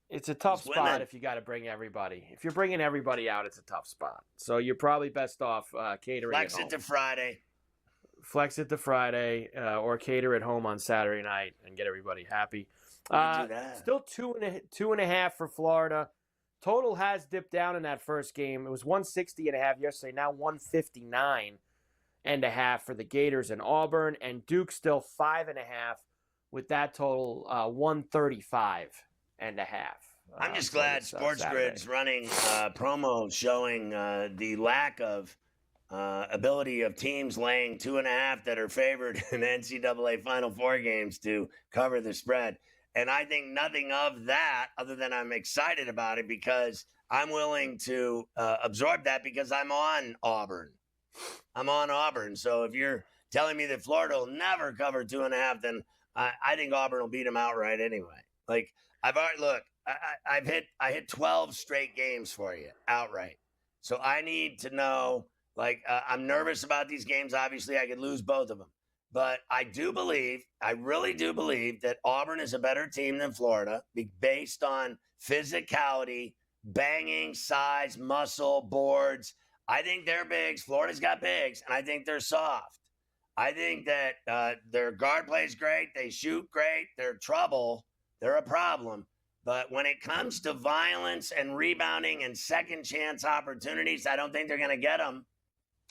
Speaker 3: It's a tough spot if you got to bring everybody. If you're bringing everybody out, it's a tough spot. So you're probably best off catering
Speaker 2: Flex
Speaker 3: at home.
Speaker 2: It to Friday.
Speaker 3: Flex it to Friday, or cater at home on Saturday night and get everybody happy. Still 2.5 for Florida. Total has dipped down in that first game. It was 160.5 yesterday. Now 159.5 for the Gators in Auburn, and Duke still 5.5 with that total 135.5.
Speaker 2: I'm just glad SportsGrid's running promos showing the lack of ability of teams laying 2.5 that are favored in NCAA Final Four games to cover the spread. And I think nothing of that, other than I'm excited about it because I'm willing to absorb that because I'm on Auburn. So if you're telling me that Florida will never cover 2.5, then I think Auburn will beat them outright anyway. Like, I hit 12 straight games for you outright. So I need to know, I'm nervous about these games. Obviously, I could lose both of them. But I really do believe that Auburn is a better team than Florida based on physicality, banging, size, muscle, boards. I think they're bigs. Florida's got bigs, and I think they're soft. I think that their guard plays great. They shoot great. They're trouble. They're a problem. But when it comes to violence and rebounding and second chance opportunities, I don't think they're going to get them.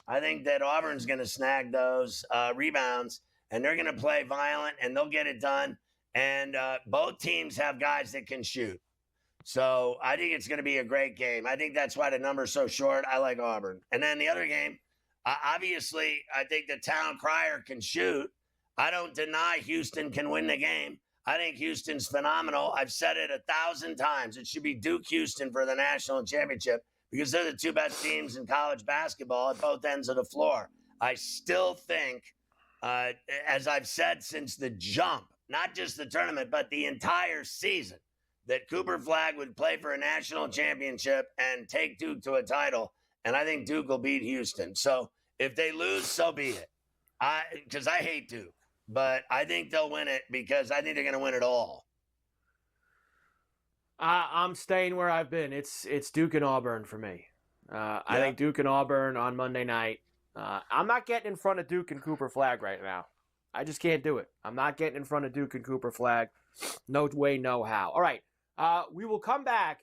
Speaker 2: I think that Auburn's going to snag those rebounds, and they're going to play violent, and they'll get it done. And both teams have guys that can shoot. So I think it's going to be a great game. I think that's why the number's so short. I like Auburn. And then the other game, obviously, I think the town crier can shoot. I don't deny Houston can win the game. I think Houston's phenomenal. I've said it 1,000 times. It should be Duke-Houston for the national championship because they're the 2 best teams in college basketball at both ends of the floor. I still think, as I've said since the jump, not just the tournament, but the entire season, that Cooper Flagg would play for a national championship and take Duke to a title. And I think Duke will beat Houston. So if they lose, so be it. Because I hate Duke. But I think they'll win it because I think they're going to win it all.
Speaker 3: I'm staying where I've been. It's Duke and Auburn for me. I think Duke and Auburn on Monday night. I'm not getting in front of Duke and Cooper Flagg right now. I just can't do it. I'm not getting in front of Duke and Cooper Flagg. No way, no how. All right. We will come back,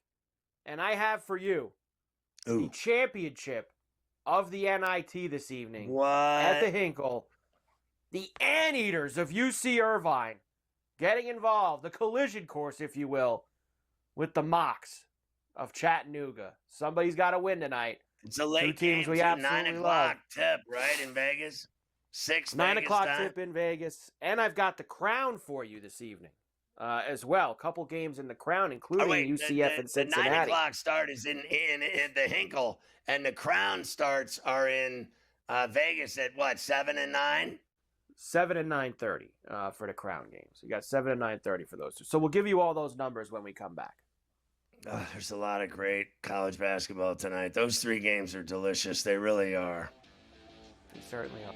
Speaker 3: and I have for you the championship of the NIT this evening at the Hinkle. The Anteaters of UC Irvine getting involved, the collision course, if you will, with the Mocs of Chattanooga. Somebody's got to win tonight.
Speaker 2: It's a late game, we 9 o'clock tip, right, in Vegas? 9
Speaker 3: o'clock tip in Vegas. And I've got the Crown for you this evening as well. A couple games in the Crown, including UCF and Cincinnati.
Speaker 2: The 9 o'clock start is in the Hinkle, and the Crown starts are in Vegas at what, 7 and 9?
Speaker 3: 7 and 9:30 for the Crown games. You got 7 and 9:30 for those two. So we'll give you all those numbers when we come back.
Speaker 2: There's a lot of great college basketball tonight. Those 3 games are delicious. They really are.
Speaker 3: They certainly are.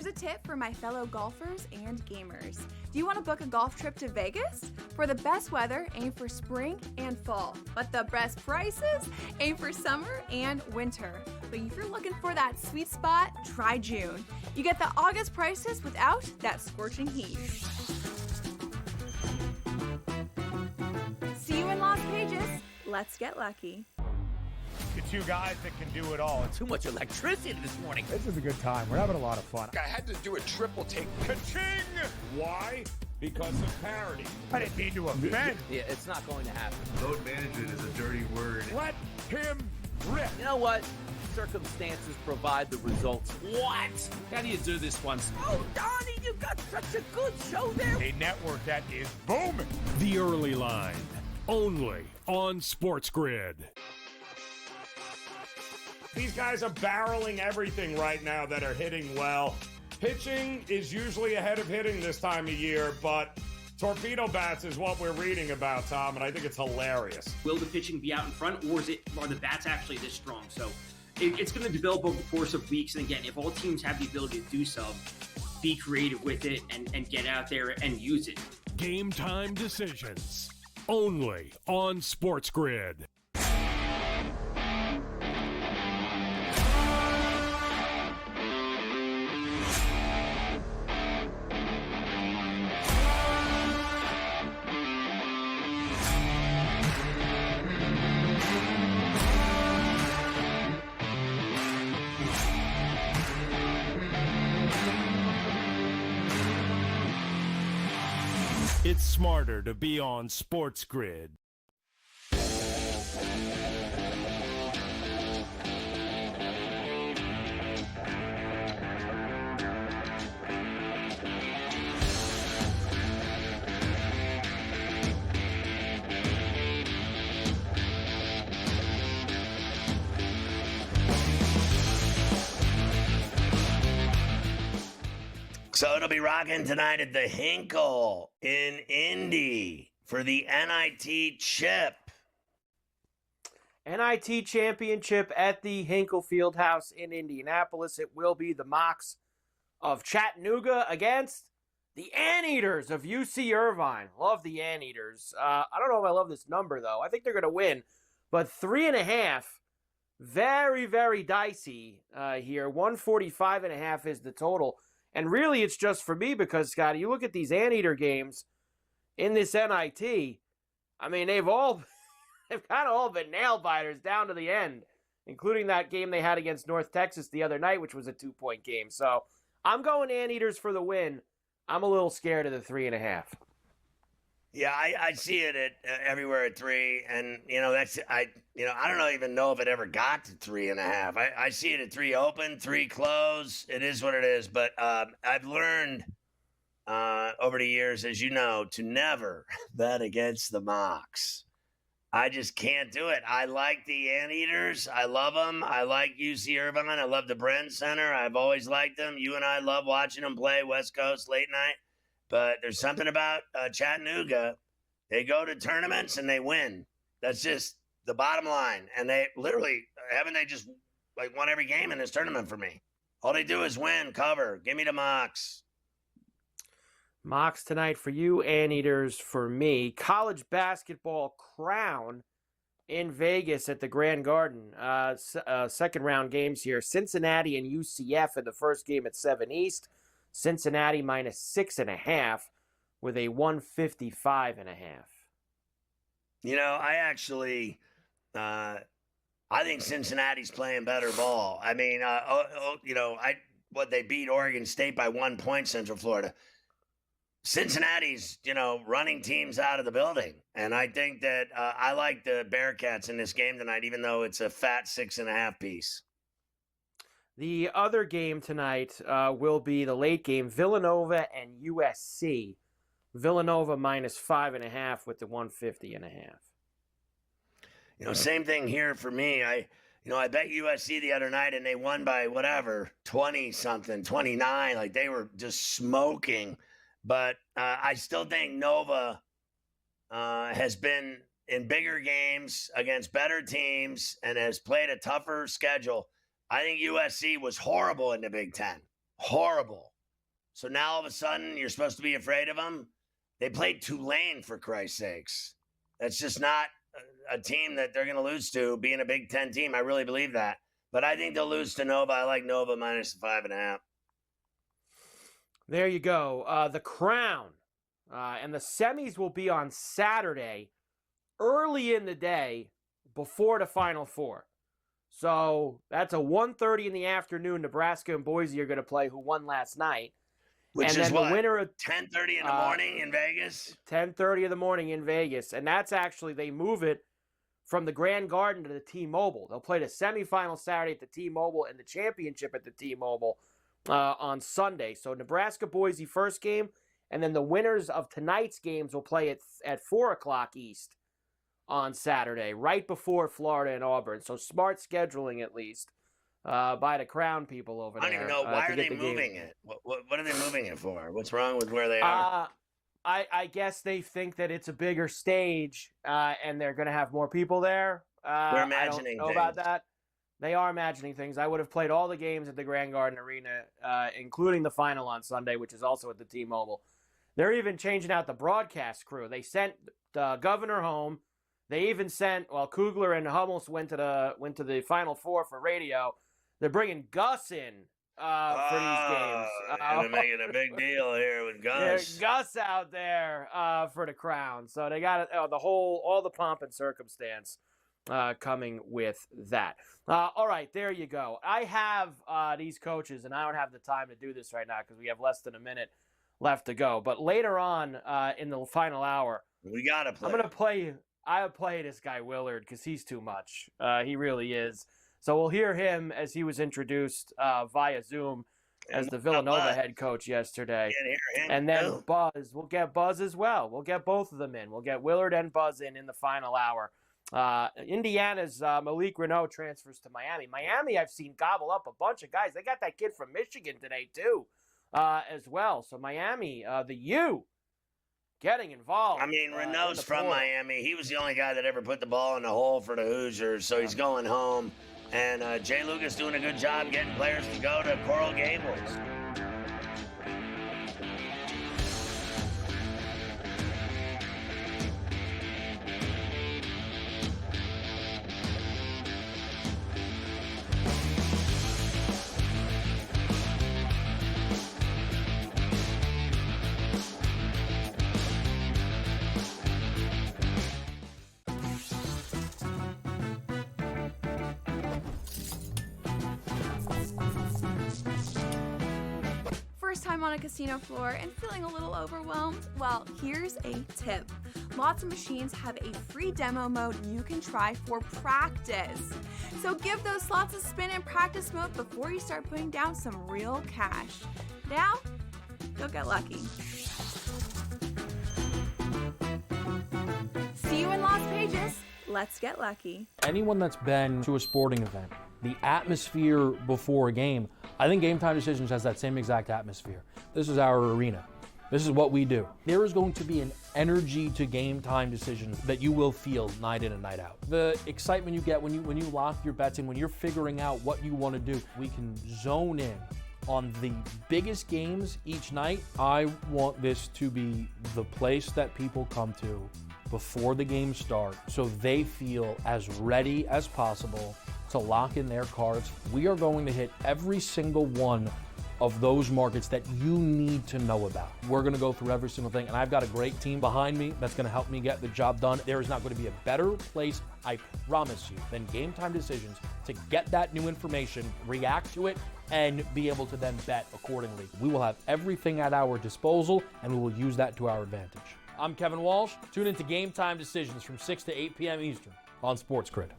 Speaker 12: Here's a tip for my fellow golfers and gamers. Do you want to book a golf trip to Vegas? For the best weather, aim for spring and fall. But the best prices, aim for summer and winter. But if you're looking for that sweet spot, try June. You get the August prices without that scorching heat. See you in Lost Pages. Let's get lucky.
Speaker 6: The two guys that can do it all.
Speaker 7: Too much electricity this morning.
Speaker 6: This is a good time. We're having a lot of fun.
Speaker 1: I had to do a triple take.
Speaker 6: Ka-ching!
Speaker 8: Why? Because of parity.
Speaker 6: I didn't mean to offend.
Speaker 7: Yeah, it's not going to happen.
Speaker 9: Load management is a dirty word.
Speaker 6: Let him rip.
Speaker 7: You know what? Circumstances provide the results. What? How do you do this once? Oh, Donnie, you got such a good show there.
Speaker 6: A network that is booming.
Speaker 10: The Early Line, only on SportsGrid.
Speaker 8: These guys are barreling everything right now that are hitting well. Pitching is usually ahead of hitting this time of year, but torpedo bats is what we're reading about, Tom, and I think it's hilarious.
Speaker 16: Will the pitching be out in front, or are the bats actually this strong? So it's going to develop over the course of weeks. And again, if all teams have the ability to do so, be creative with it and get out there and use it.
Speaker 10: Game time decisions, only on SportsGrid. It's smarter to be on SportsGrid.
Speaker 2: So it'll be rocking tonight at the Hinkle in Indy for the NIT chip.
Speaker 3: NIT championship at the Hinkle Fieldhouse in Indianapolis. It will be the Mocs of Chattanooga against the Anteaters of UC Irvine. Love the Anteaters. I don't know if I love this number, though. I think they're going to win. But 3.5, very, very dicey here. 145.5 is the total. And really, it's just for me because, Scotty, you look at these Anteater games in this NIT, I mean, they've kind of all been nail-biters down to the end, including that game they had against North Texas the other night, which was a 2-point game. So I'm going Anteaters for the win. I'm a little scared of the 3.5.
Speaker 2: Yeah, I see it at everywhere at 3, and I don't even know if it ever got to 3.5. I see it at 3 open, 3 close. It is what it is, but I've learned over the years, as you know, to never bet against the Mocs. I just can't do it. I like the Anteaters. I love them. I like UC Irvine. I love the Bren Center. I've always liked them. You and I love watching them play West Coast late night. But there's something about Chattanooga. They go to tournaments and they win. That's just the bottom line. And they literally, haven't they just won every game in this tournament for me? All they do is win, cover. Give me the Mocs.
Speaker 3: Mocs tonight for you, Anteaters for me. College basketball crown in Vegas at the Grand Garden. Second round games here. Cincinnati and UCF in the first game at 7 East. Cincinnati minus 6.5 with a 155.5.
Speaker 2: I actually, I think Cincinnati's playing better ball. I mean, they beat Oregon State by 1 point, Central Florida. Cincinnati's, running teams out of the building. And I think that I like the Bearcats in this game tonight, even though it's a fat 6.5 piece.
Speaker 3: The other game tonight will be the late game, Villanova and USC. Villanova minus 5.5 with the 150.5.
Speaker 2: Same thing here for me. I bet USC the other night and they won by 20-something, 29. Like they were just smoking. But I still think Nova has been in bigger games against better teams and has played a tougher schedule. I think USC was horrible in the Big Ten. Horrible. So now all of a sudden you're supposed to be afraid of them. They played Tulane, for Christ's sakes. That's just not a team that they're going to lose to, being a Big Ten team. I really believe that. But I think they'll lose to Nova. I like Nova minus 5.5.
Speaker 3: There you go. The Crown and the semis will be on Saturday, early in the day, before the Final Four. So that's a 1:30 in the afternoon. Nebraska and Boise are going to play, who won last night.
Speaker 2: Which
Speaker 3: and
Speaker 2: is
Speaker 3: then
Speaker 2: what,
Speaker 3: the winner of
Speaker 2: 10:30 in the morning in Vegas?
Speaker 3: 10:30 in the morning in Vegas. And that's actually, they move it from the Grand Garden to the T-Mobile. They'll play the semifinal Saturday at the T-Mobile and the championship at the T-Mobile on Sunday. So Nebraska-Boise first game, and then the winners of tonight's games will play at 4 o'clock East on Saturday, right before Florida and Auburn. So smart scheduling, at least, by the Crown people over there.
Speaker 2: I don't even know. Why are they moving it? What are they moving it for? What's wrong with where they are?
Speaker 3: I guess they think that it's a bigger stage, and they're going to have more people there.
Speaker 2: They're imagining
Speaker 3: I don't know about that. They are imagining things. I would have played all the games at the Grand Garden Arena, including the final on Sunday, which is also at the T-Mobile. They're even changing out the broadcast crew. They sent the governor home. They even sent, Kugler and Hummels went to the Final Four for radio. They're bringing Gus in for these games.
Speaker 2: They're making a big deal here with Gus.
Speaker 3: Gus out there for the Crown. So they got all the pomp and circumstance coming with that. All right, there you go. I have these coaches, and I don't have the time to do this right now because we have less than a minute left to go. But later on in the final hour,
Speaker 2: we got to play.
Speaker 3: I'm going to play. I'll play this guy Willard because he's too much. He really is. So we'll hear him as he was introduced via Zoom as the Villanova head coach yesterday. And then Buzz. We'll get Buzz as well. We'll get both of them in. We'll get Willard and Buzz in the final hour. Indiana's Malik Renault transfers to Miami. Miami, I've seen gobble up a bunch of guys. They got that kid from Michigan today, too, as well. So Miami, the U, getting involved.
Speaker 2: I mean, Renault's from Miami. He was the only guy that ever put the ball in the hole for the Hoosiers, so he's going home. And Jay Lucas doing a good job getting players to go to Coral Gables.
Speaker 12: First time on a casino floor and feeling a little overwhelmed? Well, here's a tip. Lots of machines have a free demo mode you can try for practice. So give those slots a spin in practice mode before you start putting down some real cash. Now, go get lucky. See you in Las Vegas. Let's get lucky.
Speaker 11: Anyone that's been to a sporting event, the atmosphere before a game, I think Game Time Decisions has that same exact atmosphere. This is our arena. This is what we do. There is going to be an energy to Game Time Decisions that you will feel night in and night out. The excitement you get when you lock your bets in, when you're figuring out what you want to do, we can zone in on the biggest games each night. I want this to be the place that people come to before the games start so they feel as ready as possible to lock in their cards. We are going to hit every single one of those markets that you need to know about. We're going to go through every single thing, and I've got a great team behind me that's going to help me get the job done. There is not going to be a better place, I promise you, than Game Time Decisions to get that new information, react to it, and be able to then bet accordingly. We will have everything at our disposal, and we will use that to our advantage. I'm Kevin Walsh. Tune into Game Time Decisions from 6 to 8 p.m. Eastern on SportsGrid.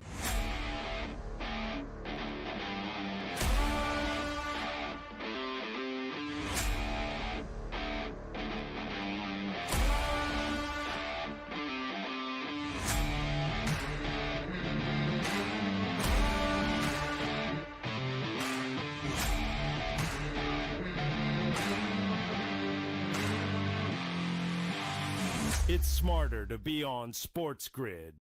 Speaker 10: It's smarter to be on SportsGrid.